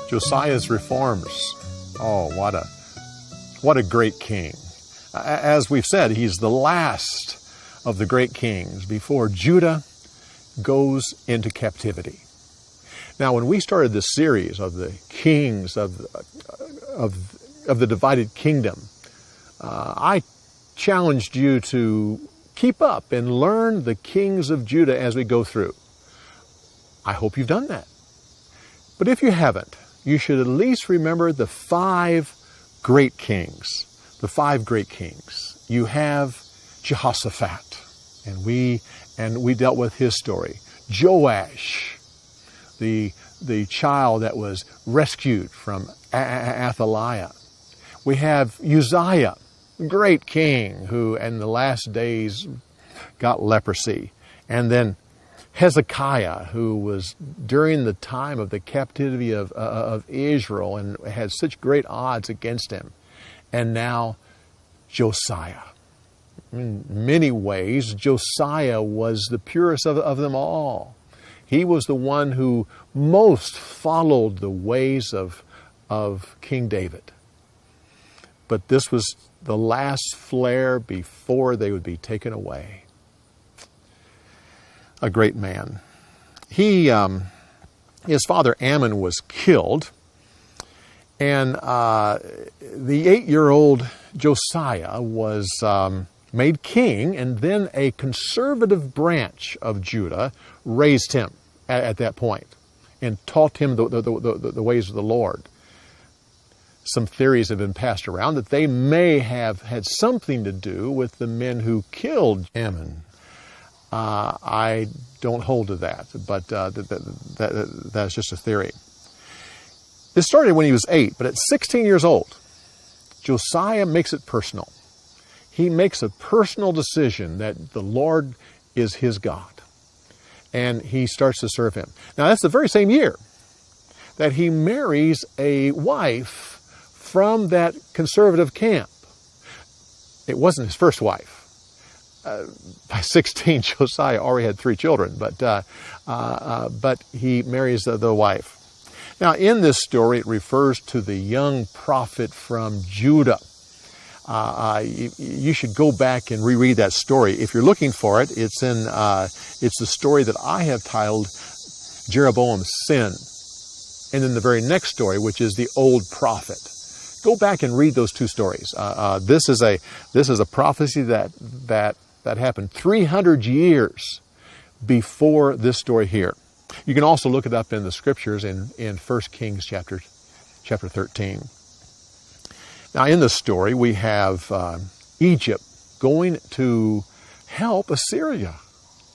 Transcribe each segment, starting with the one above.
Josiah's reforms. Oh, what a great king. As we've said, he's the last of the great kings before Judah goes into captivity. Now, when we started this series of the kings of the divided kingdom, I challenged you to keep up and learn the kings of Judah as we go through. I hope you've done that. But if you haven't, you should at least remember the 5 great kings. The 5 great kings. You have Jehoshaphat, and we dealt with his story. Joash, the child that was rescued from Athaliah. We have Josiah, great king who in the last days got leprosy. And then Hezekiah, who was during the time of the captivity of Israel and had such great odds against him. And now Josiah. In many ways, Josiah was the purest of them all. He was the one who most followed the ways of King David. But this was the last flare before they would be taken away. A great man. His father Ammon was killed, and the 8-year-old Josiah was made king, and then a conservative branch of Judah raised him at that point and taught him the ways of the Lord. Some theories have been passed around that they may have had something to do with the men who killed Ammon. I don't hold to that, but that's just a theory. This started when he was 8, but at 16 years old, Josiah makes it personal. He makes a personal decision that the Lord is his God, and he starts to serve him. Now, that's the very same year that he marries a wife from that conservative camp. It wasn't his first wife. By 16, Josiah already had 3 children, but he marries the wife. Now, in this story, it refers to the young prophet from Judah. You should go back and reread that story. If you're looking for it, it's the story that I have titled Jeroboam's Sin. And then the very next story, which is the old prophet. Go back and read those 2 stories. This is a prophecy that happened 300 years before this story here. You can also look it up in the scriptures in 1 Kings chapter 13. Now, in this story, we have Egypt going to help Assyria.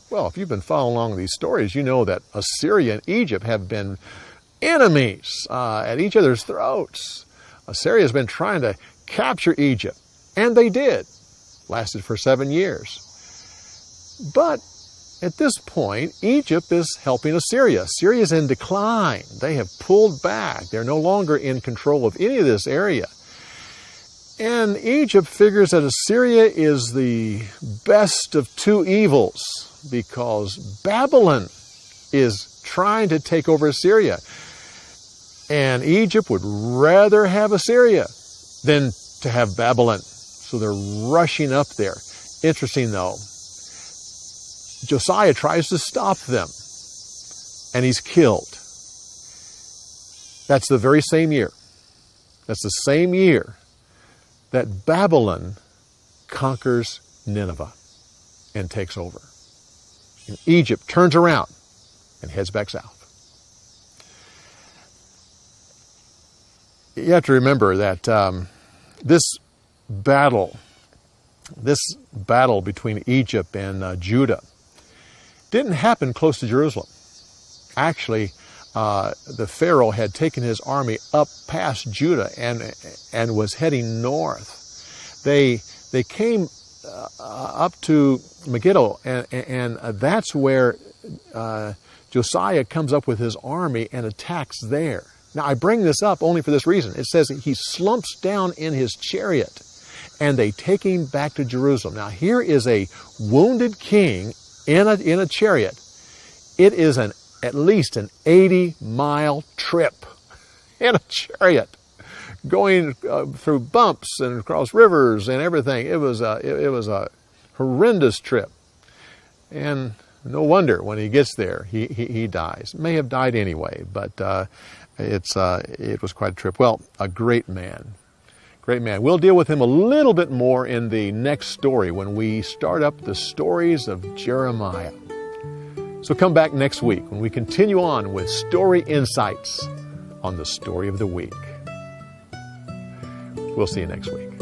Well, if you've been following along these stories, you know that Assyria and Egypt have been enemies at each other's throats. Assyria has been trying to capture Egypt, and they did. Lasted for 7 years. But at this point, Egypt is helping Assyria. Assyria is in decline. They have pulled back. They're no longer in control of any of this area. And Egypt figures that Assyria is the best of 2 evils because Babylon is trying to take over Assyria. And Egypt would rather have Assyria than to have Babylon. So they're rushing up there. Interesting, though. Josiah tries to stop them, and he's killed. That's the very same year. That's the same year that Babylon conquers Nineveh and takes over. And Egypt turns around and heads back south. You have to remember that this battle between Egypt and Judah didn't happen close to Jerusalem. Actually, the Pharaoh had taken his army up past Judah and was heading north. They came up to Megiddo, and that's where Josiah comes up with his army and attacks there. Now, I bring this up only for this reason. It says he slumps down in his chariot. and they take him back to Jerusalem. Now here is a wounded king in a chariot. It is at least an 80-mile trip in a chariot, going through bumps and across rivers and everything. It was a horrendous trip, and no wonder when he gets there he dies. May have died anyway, but it was quite a trip. Well, a great man. Great man. We'll deal with him a little bit more in the next story when we start up the stories of Jeremiah. So come back next week when we continue on with Story Insights on the Story of the Week. We'll see you next week.